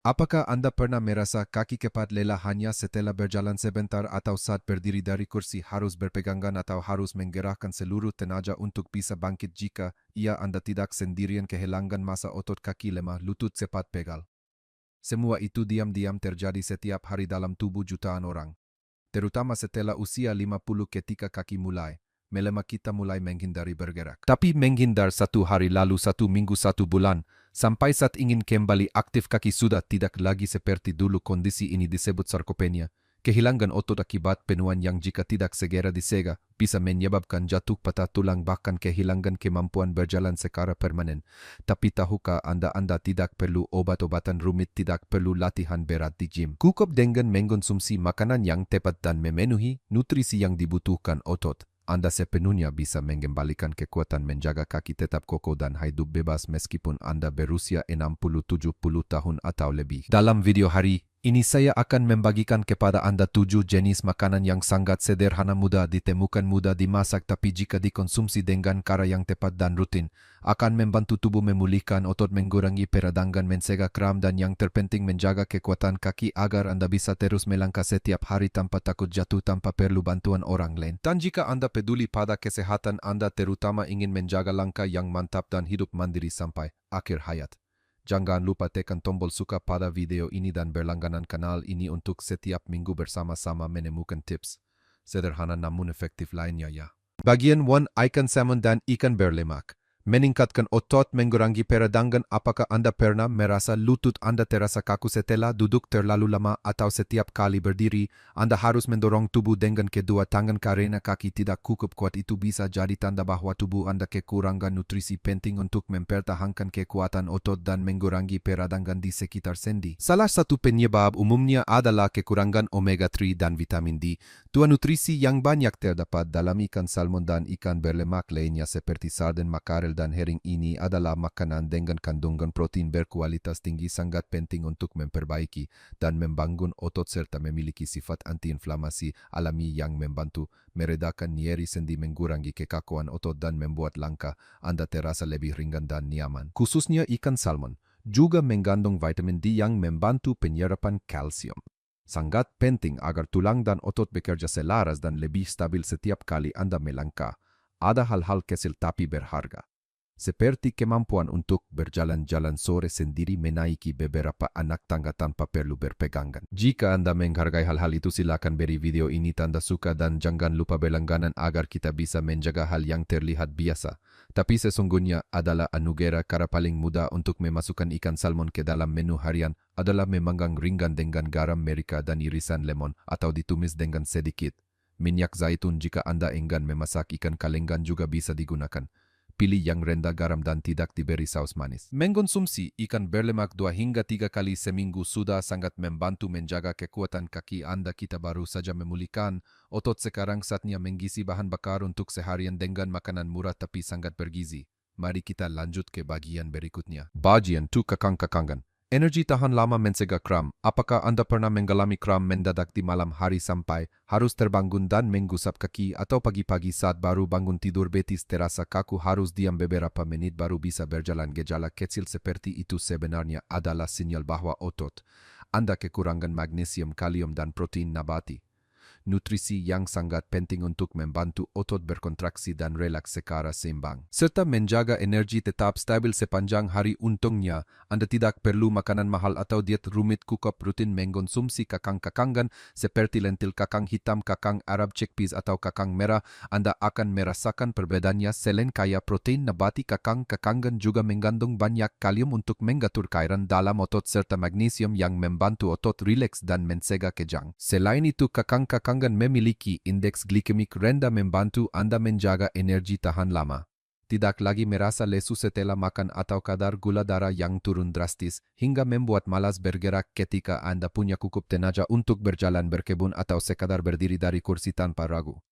Apakah Anda pernah merasa kaki cepat lelah hanya setelah berjalan sebentar atau saat berdiri dari kursi harus berpegangan atau harus menggerakkan seluruh tenaga untuk bisa bangkit jika Anda tidak sendirian kehilangan masa otot kaki lemah, lutut cepat pegal? Semua itu diam-diam terjadi setiap hari dalam tubuh jutaan orang. Terutama setelah usia 50 ketika kaki mulai melemah kita mulai menghindari bergerak. Tapi menghindar satu hari lalu, satu minggu, satu bulan, sampai saat ingin kembali aktif kaki sudah tidak lagi seperti dulu. Kondisi ini disebut sarkopenia. Kehilangan otot akibat penuaan yang jika tidak segera disega, bisa menyebabkan jatuh patah tulang bahkan kehilangan kemampuan berjalan secara permanen. Tapi tahukah Anda tidak perlu obat-obatan rumit, tidak perlu latihan berat di gym. Cukup dengan mengkonsumsi makanan yang tepat dan memenuhi nutrisi yang dibutuhkan otot. Anda sepenuhnya bisa mengembalikan kekuatan menjaga kaki tetap kokoh dan hidup bebas meskipun Anda berusia 60-70 tahun atau lebih. Dalam video hari ini saya akan membagikan kepada Anda 7 jenis makanan yang sangat sederhana, mudah ditemukan, mudah dimasak, tapi jika dikonsumsi dengan cara yang tepat dan rutin, akan membantu tubuh memulihkan otot, mengurangi peradangan, mencegah kram, dan yang terpenting menjaga kekuatan kaki agar Anda bisa terus melangkah setiap hari tanpa takut jatuh, tanpa perlu bantuan orang lain. Dan jika Anda peduli pada kesehatan Anda, terutama ingin menjaga langkah yang mantap dan hidup mandiri sampai akhir hayat, jangan lupa tekan tombol suka pada video ini dan berlangganan kanal ini untuk setiap minggu bersama-sama menemukan tips sederhana namun efektif lainnya ya. Bagian 1. Ikan salmon dan ikan berlemak. Meningkatkan otot, mengurangi peradangan. Apakah Anda pernah merasa lutut Anda terasa kaku setelah duduk terlalu lama atau setiap kali berdiri Anda harus mendorong tubuh dengan kedua tangan karena kaki tidak cukup kuat? Itu bisa jadi tanda bahwa tubuh Anda kekurangan nutrisi penting untuk mempertahankan kekuatan otot dan mengurangi peradangan di sekitar sendi. Salah satu penyebab umumnya adalah kekurangan omega 3 dan vitamin D. Dua nutrisi yang banyak terdapat dalam ikan salmon dan ikan berlemak lainnya seperti sarden, makarel, dan herring. Ini adalah makanan dengan kandungan protein berkualitas tinggi, sangat penting untuk memperbaiki dan membangun otot serta memiliki sifat antiinflamasi alami yang membantu meredakan nyeri sendi, mengurangi kekakuan otot, dan membuat langkah Anda terasa lebih ringan dan nyaman. Khususnya ikan salmon juga mengandung vitamin D yang membantu penyerapan kalsium. Sangat penting agar tulang dan otot bekerja selaras dan lebih stabil setiap kali Anda melangkah. Ada hal-hal kecil tapi berharga, seperti kemampuan untuk berjalan-jalan sore sendiri, menaiki beberapa anak tangga tanpa perlu berpegangan. Jika Anda menghargai hal-hal itu, silakan beri video ini tanda suka dan jangan lupa berlangganan agar kita bisa menjaga hal yang terlihat biasa tapi sesungguhnya adalah anugerah. Cara paling mudah untuk memasukkan ikan salmon ke dalam menu harian adalah memanggang ringan dengan garam merika dan irisan lemon atau ditumis dengan sedikit minyak zaitun. Jika Anda enggan memasak, ikan kalengan juga bisa digunakan. Pilih yang rendah garam dan tidak diberi saus manis. Mengkonsumsi ikan berlemak 2 hingga 3 kali seminggu sudah sangat membantu menjaga kekuatan kaki Anda. Kita baru saja memulihkan otot, sekarang saatnya mengisi bahan bakar untuk seharian dengan makanan murah tapi sangat bergizi. Mari kita lanjut ke bagian berikutnya. Bagian 2. Kakang-kakangan. Energi tahan lama, mencegah kram. Apakah Anda pernah mengalami kram mendadak di malam hari sampai harus terbangun dan menggusap kaki, atau pagi-pagi saat baru bangun tidur betis terasa kaku harus diam beberapa menit baru bisa berjalan? Gejala kecil seperti itu sebenarnya adalah sinyal bahwa otot Anda kekurangan magnesium, kalium, dan protein nabati. Nutrisi yang sangat penting untuk membantu otot berkontraksi dan relaks secara seimbang, serta menjaga energi tetap stabil sepanjang hari. Untungnya, Anda tidak perlu makanan mahal atau diet rumit. Cukup rutin mengkonsumsi kakang-kakangan seperti lentil, kakang hitam, kakang Arab, chickpeas, atau kakang merah. Anda akan merasakan perbedaannya. Selain kaya protein nabati, kakang-kakangan juga mengandung banyak kalium untuk mengatur cairan dalam otot serta magnesium yang membantu otot rileks dan mencegah kejang. Selain itu, kakang-kakangan memiliki indeks glikemik rendah, membantu Anda menjaga energi tahan lama, tidak lagi merasa lesu setelah makan, atau kadar gula darah yang turun drastis hingga membuat malas bergerak. Ketika Anda punya cukup tenaga untuk berjalan, berkebun, atau sekadar berdiri dari kursi tanpa ragu,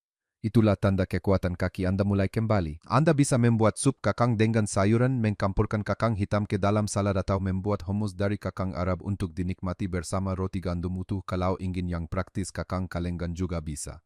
itulah tanda kekuatan kaki Anda mulai kembali. Anda bisa membuat sup kakang dengan sayuran, mencampurkan kakang hitam ke dalam salad, atau membuat hummus dari kakang Arab untuk dinikmati bersama roti gandum utuh. Kalau ingin yang praktis, kakang kalengan juga bisa.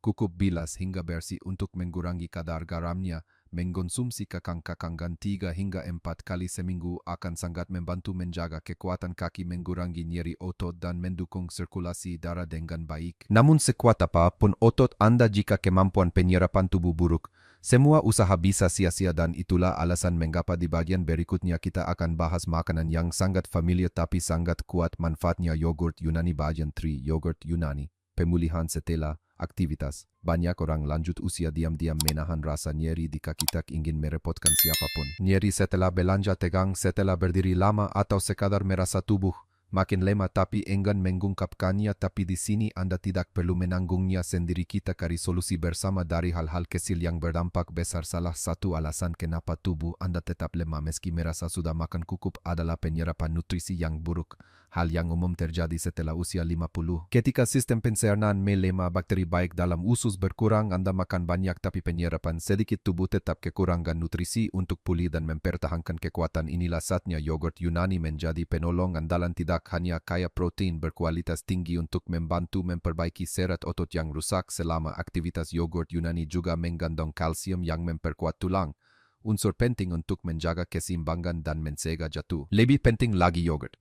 Cukup bilas hingga bersih untuk mengurangi kadar garamnya, mengkonsumsi kakang-kakanggan 3 hingga 4 kali seminggu akan sangat membantu menjaga kekuatan kaki, mengurangi nyeri otot dan mendukung sirkulasi darah dengan baik. Namun sekuat apapun otot Anda jika kemampuan penyerapan tubuh buruk, semua usaha bisa sia-sia dan itulah alasan mengapa di bagian berikutnya kita akan bahas makanan yang sangat familiar tapi sangat kuat manfaatnya yogurt Yunani. Bagian 3, yogurt Yunani. Pemulihan setelah aktivitas. Banyak orang lanjut usia diam-diam menahan rasa nyeri di kaki, tak ingin merepotkan siapapun. Nyeri setelah belanja, tegang setelah berdiri lama, atau sekadar merasa tubuh makin lemah tapi enggan mengungkapkannya. Tapi di sini Anda tidak perlu menanggungnya sendiri. Kita cari solusi bersama dari hal-hal kecil yang berdampak besar. Salah satu alasan kenapa tubuh Anda tetap lemah meski merasa sudah makan cukup adalah penyerapan nutrisi yang buruk. Hal yang umum terjadi setelah usia 50. Ketika sistem pencernaan melemah, bakteri baik dalam usus berkurang. Anda makan banyak tapi penyerapan sedikit, tubuh tetap kekurangan nutrisi. Untuk pulih dan mempertahankan kekuatan inilah saatnya yogurt Yunani menjadi penolong andalan. Tidak hanya kaya protein berkualitas tinggi untuk membantu memperbaiki serat otot yang rusak selama aktivitas, yogurt Yunani juga mengandung kalsium yang memperkuat tulang, unsur penting untuk menjaga keseimbangan dan mencegah jatuh. Lebih penting lagi, yogurt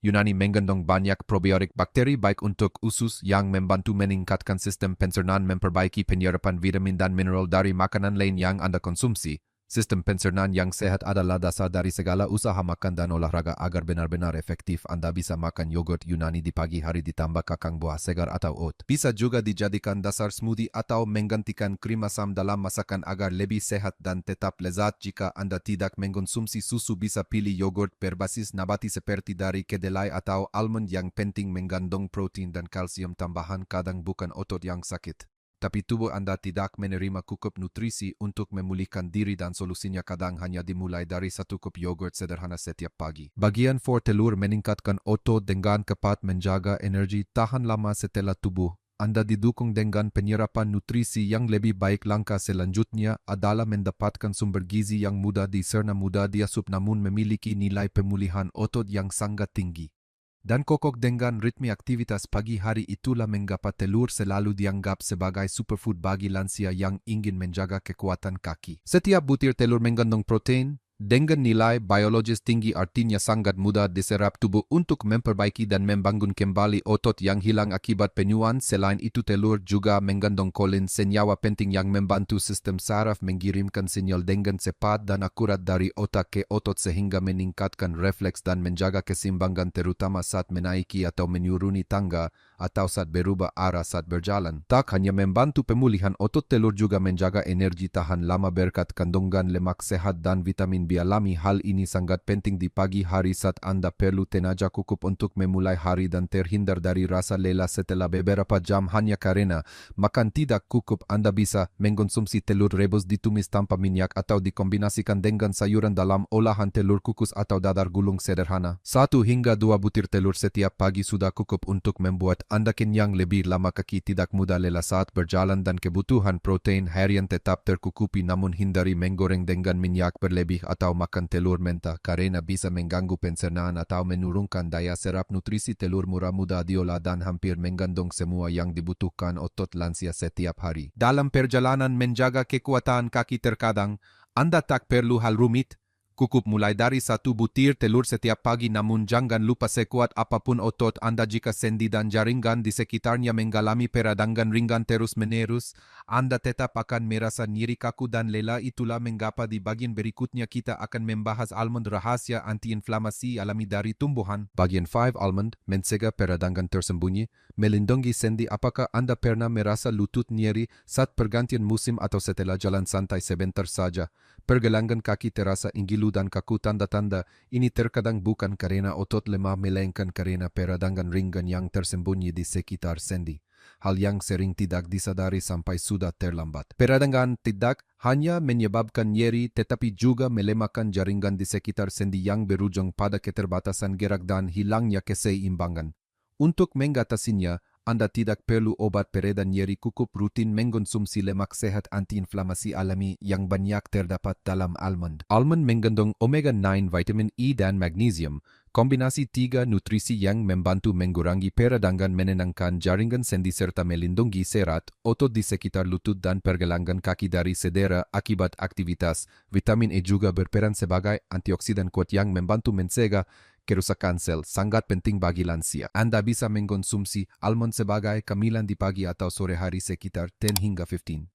Yunani mengandung banyak probiotik, bakteri baik untuk usus yang membantu meningkatkan sistem pencernaan, memperbaiki penyerapan vitamin dan mineral dari makanan lain yang Anda konsumsi. Sistem pencernaan yang sehat adalah dasar dari segala usaha makan dan olahraga. Agar benar-benar efektif, Anda bisa makan yogurt Yunani di pagi hari ditambah kakang buah segar atau oat. Bisa juga dijadikan dasar smoothie atau menggantikan krim asam dalam masakan agar lebih sehat dan tetap lezat. Jika Anda tidak mengkonsumsi susu, bisa pilih yogurt berbasis nabati seperti dari kedelai atau almond yang penting mengandung protein dan kalsium tambahan. Kadang bukan otot yang sakit, tapi tubuh Anda tidak menerima cukup nutrisi untuk memulihkan diri, dan solusinya kadang hanya dimulai dari satu cup yogurt sederhana setiap pagi. Bagian 4, telur meningkatkan otot dengan cepat menjaga energi tahan lama setelah tubuh Anda didukung dengan penyerapan nutrisi yang lebih baik. Langkah selanjutnya adalah mendapatkan sumber gizi yang mudah dicerna, mudah diasup namun memiliki nilai pemulihan otot yang sangat tinggi dan kokoh dengan ritme aktivitas pagi hari. Itulah mengapa telur selalu dianggap sebagai superfood bagi lansia yang ingin menjaga kekuatan kaki. Setiap butir telur mengandung protein dengan nilai biologis tinggi, artinya sangat mudah diserap tubuh untuk memperbaiki dan membangun kembali otot yang hilang akibat penyuan. Selain itu, telur juga mengandung kolin, senyawa penting yang membantu sistem saraf mengirimkan sinyal dengan cepat dan akurat dari otak ke otot sehingga meningkatkan refleks dan menjaga keseimbangan, terutama saat menaiki atau menuruni tangga atau saat berubah arah saat berjalan. Tak hanya membantu pemulihan otot, telur juga menjaga energi tahan lama berkat kandungan lemak sehat dan vitamin B alami. Hal ini sangat penting di pagi hari saat Anda perlu tenaga cukup untuk memulai hari dan terhindar dari rasa lelah setelah beberapa jam hanya karena makan tidak cukup. Anda bisa mengkonsumsi telur rebus ditumis tanpa minyak atau dikombinasikan dengan sayuran dalam olahan telur kukus atau dadar gulung sederhana. 1 hingga 2 butir telur setiap pagi sudah cukup untuk membuat Anda kenyang lebih lama. Kaki tidak mudah lelah saat berjalan dan kebutuhan protein harian tetap tercukupi, namun hindari menggoreng dengan minyak berlebih atau makan telur mentah karena bisa mengganggu pencernaan atau menurunkan daya serap nutrisi. Telur murah, mudah diolah dan hampir mengandung semua yang dibutuhkan otot lansia setiap hari. Dalam perjalanan menjaga kekuatan kaki, terkadang Anda tak perlu hal rumit. Cukup mulai dari 1 butir telur setiap pagi, namun jangan lupa sekuat apapun otot Anda jika sendi dan jaringan di sekitarnya mengalami peradangan ringan terus-menerus, Anda tetap akan merasa nyeri kaku dan lelah. Itulah mengapa di bagian berikutnya kita akan membahas almond, rahasia antiinflamasi alami dari tumbuhan. Bagian 5, almond mencegah peradangan tersembunyi, melindungi sendi. Apakah Anda pernah merasa lutut nyeri saat pergantian musim atau setelah jalan santai sebentar saja? Pergelangan kaki terasa ngilu dan kaku. Tanda-tanda ini terkadang bukan karena otot lemah, melainkan karena peradangan ringan yang tersembunyi di sekitar sendi. Hal yang sering tidak disadari sampai sudah terlambat. Peradangan tidak hanya menyebabkan nyeri, tetapi juga melemahkan jaringan di sekitar sendi yang berujung pada keterbatasan gerak dan hilangnya keseimbangan. Untuk mengatasinya, Anda tidak perlu obat pereda nyeri, cukup rutin mengkonsumsi lemak sehat antiinflamasi alami yang banyak terdapat dalam almond. Almond mengandung omega 9, vitamin E dan magnesium. Kombinasi 3 nutrisi yang membantu mengurangi peradangan, menenangkan jaringan sendi serta melindungi serat otot di sekitar lutut dan pergelangan kaki dari cedera akibat aktivitas. Vitamin E juga berperan sebagai antioksidan kuat yang membantu mencegah kerusakan sel, sangat penting bagi lansia. Anda bisa mengkonsumsi almond sebagai camilan di pagi atau sore hari sekitar 10 hingga 15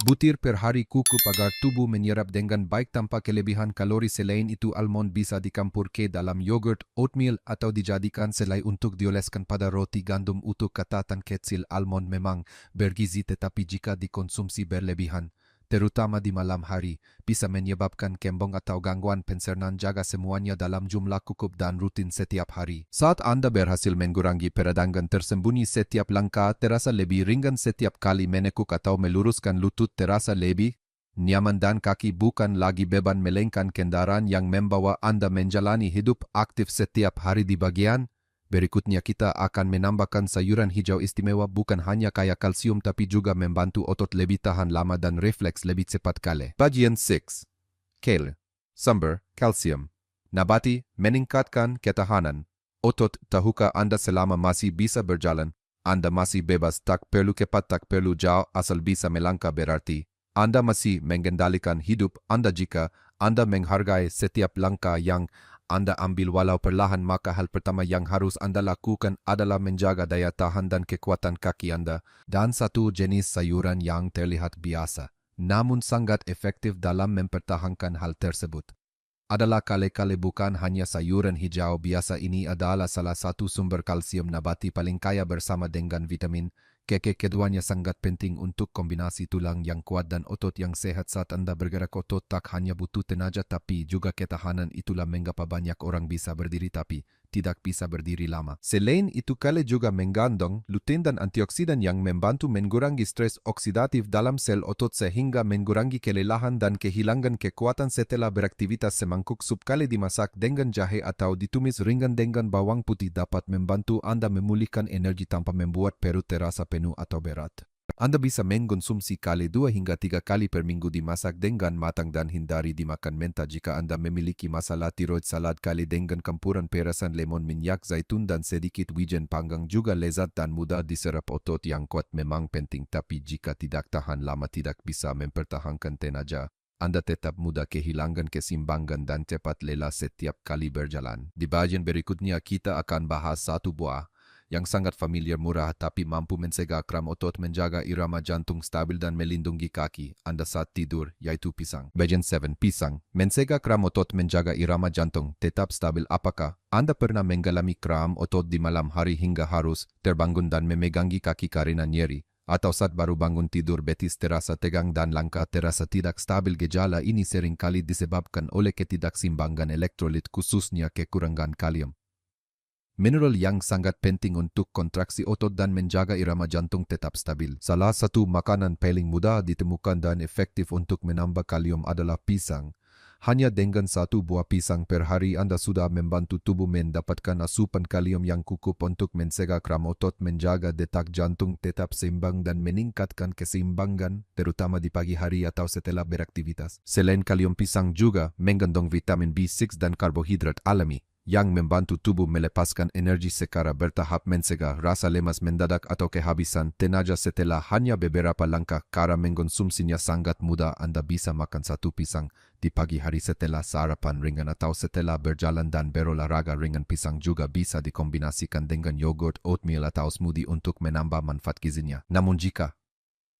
butir per hari cukup agar tubuh menyerap dengan baik tanpa kelebihan kalori. Selain itu, almond bisa dicampur ke dalam yogurt, oatmeal atau dijadikan selai untuk dioleskan pada roti gandum utuh. Catatan kecil, almond memang bergizi tetapi jika dikonsumsi berlebihan, terutama di malam hari, bisa menyebabkan kembung atau gangguan pencernaan. Jaga semuanya dalam jumlah cukup dan rutin setiap hari. Saat Anda berhasil mengurangi peradangan tersembunyi, setiap langkah terasa lebih ringan. Setiap kali menekuk atau meluruskan lutut terasa lebih nyaman dan kaki bukan lagi beban melainkan kendaraan yang membawa Anda menjalani hidup aktif setiap hari. Di bagian berikutnya kita akan menambahkan sayuran hijau istimewa, bukan hanya kaya kalsium tapi juga membantu otot lebih tahan lama dan refleks lebih cepat kale. Bagian 6. Kale. Sumber, kalsium. Nabati, meningkatkan ketahanan otot. Tahukah Anda selama masih bisa berjalan, Anda masih bebas, tak perlu cepat, tak perlu jauh, asal bisa melangkah berarti Anda masih mengendalikan hidup Anda. Jika Anda menghargai setiap langkah yang Anda ambil walau perlahan, maka hal pertama yang harus Anda lakukan adalah menjaga daya tahan dan kekuatan kaki Anda. Dan satu jenis sayuran yang terlihat biasa, namun sangat efektif dalam mempertahankan hal tersebut adalah kale-kale. Bukan hanya sayuran hijau biasa, ini adalah salah satu sumber kalsium nabati paling kaya bersama dengan vitamin K. Keduanya sangat penting untuk kombinasi tulang yang kuat dan otot yang sehat. Saat Anda bergerak, otot tak hanya butuh tenaga tapi juga ketahanan. Itulah mengapa banyak orang bisa berdiri tapi tidak bisa berdiri lama. Selain itu, kale juga mengandung lutein dan antioksidan yang membantu mengurangi stres oksidatif dalam sel otot sehingga mengurangi kelelahan dan kehilangan kekuatan setelah beraktivitas. Semangkuk sup kale dimasak dengan jahe atau ditumis ringan dengan bawang putih dapat membantu Anda memulihkan energi tanpa membuat perut terasa penuh atau berat. Anda bisa mengkonsumsi kale 2 hingga 3 kali per minggu, dimasak dengan matang dan hindari dimakan mentah. Jika Anda memiliki masalah tiroid, salad kale dengan campuran perasan lemon, minyak zaitun dan sedikit wijen panggang juga lezat dan mudah diserap. Otot yang kuat memang penting, tapi jika tidak tahan lama tidak bisa mempertahankan tenaga. Anda tetap mudah kehilangan keseimbangan dan cepat lelah setiap kali berjalan. Di bagian berikutnya kita akan bahas satu buah yang sangat familiar, murah tapi mampu mencegah kram otot, menjaga irama jantung stabil dan melindungi kaki Anda saat tidur, yaitu pisang. Bagian 7. Pisang mencegah kram otot, menjaga irama jantung tetap stabil. Apakah Anda pernah mengalami kram otot di malam hari hingga harus terbangun dan memegangi kaki karena nyeri? Atau saat baru bangun tidur betis terasa tegang dan langkah terasa tidak stabil? Gejala ini seringkali disebabkan oleh ketidakseimbangan elektrolit, khususnya kekurangan kalium, mineral yang sangat penting untuk kontraksi otot dan menjaga irama jantung tetap stabil. Salah satu makanan paling mudah ditemukan dan efektif untuk menambah kalium adalah pisang. Hanya dengan satu buah pisang per hari Anda sudah membantu tubuh mendapatkan asupan kalium yang cukup untuk mencegah kram otot, menjaga detak jantung tetap seimbang dan meningkatkan keseimbangan, terutama di pagi hari atau setelah beraktivitas. Selain kalium, pisang juga mengandung vitamin B6 dan karbohidrat alami yang membantu tubuh melepaskan energi secara bertahap, mencegah rasa lemas mendadak atau kehabisan tenaga setelah hanya beberapa langkah. Cara mengkonsumsinya sangat mudah. Anda bisa makan satu pisang di pagi hari setelah sarapan ringan atau setelah berjalan dan berolahraga ringan. Pisang juga bisa dikombinasikan dengan yogurt, oatmeal atau smoothie untuk menambah manfaat gizinya. Namun jika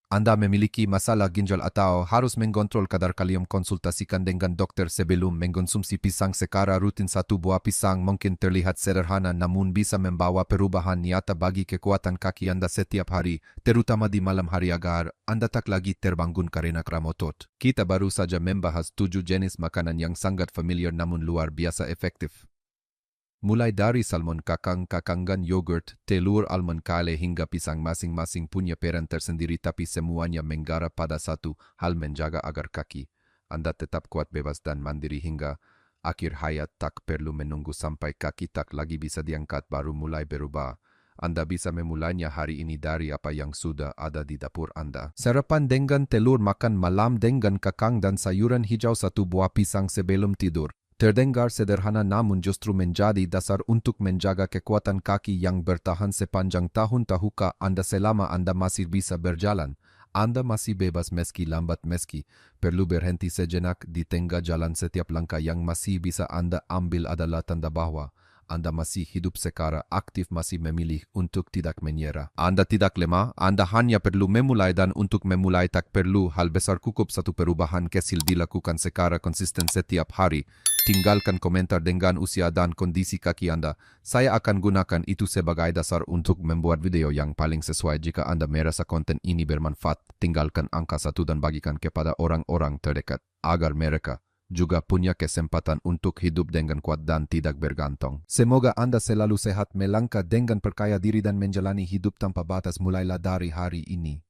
Anda memiliki masalah ginjal atau harus mengontrol kadar kalium, konsultasikan dengan dokter sebelum mengkonsumsi pisang secara rutin. Satu buah pisang mungkin terlihat sederhana namun bisa membawa perubahan nyata bagi kekuatan kaki Anda setiap hari, terutama di malam hari agar Anda tak lagi terbangun karena kram otot. Kita baru saja membahas 7 jenis makanan yang sangat familiar namun luar biasa efektif. Mulai dari salmon, kakangan yogurt, telur, almond, kale hingga pisang, masing-masing punya peran tersendiri tapi semuanya menggarap pada satu hal, menjaga agar kaki Anda tetap kuat, bebas dan mandiri hingga akhir hayat. Tak perlu menunggu sampai kaki tak lagi bisa diangkat baru mulai berubah. Anda bisa memulainya hari ini dari apa yang sudah ada di dapur Anda. Sarapan dengan telur, makan malam dengan kakang dan sayuran hijau, satu buah pisang sebelum tidur. Terdengar sederhana namun justru menjadi dasar untuk menjaga kekuatan kaki yang bertahan sepanjang tahun tahukah Anda selama Anda masih bisa berjalan? Anda masih bebas meski lambat meski perlu berhenti sejenak di tengah jalan setiap langkah yang masih bisa Anda ambil adalah tanda bahwa Anda masih hidup secara aktif masih memilih untuk tidak menyerah. Anda tidak lemah, Anda hanya perlu memulai dan untuk memulai tak perlu hal besar cukup satu perubahan kecil dilakukan secara konsisten setiap hari. Tinggalkan komentar dengan usia dan kondisi kaki Anda. Saya akan gunakan itu sebagai dasar untuk membuat video yang paling sesuai jika Anda merasa konten ini bermanfaat. Tinggalkan angka 1 dan bagikan kepada orang-orang terdekat agar mereka juga punya kesempatan untuk hidup dengan kuat dan tidak bergantung. Semoga Anda selalu sehat, melangkah dengan percaya diri dan menjalani hidup tanpa batas mulailah dari hari ini.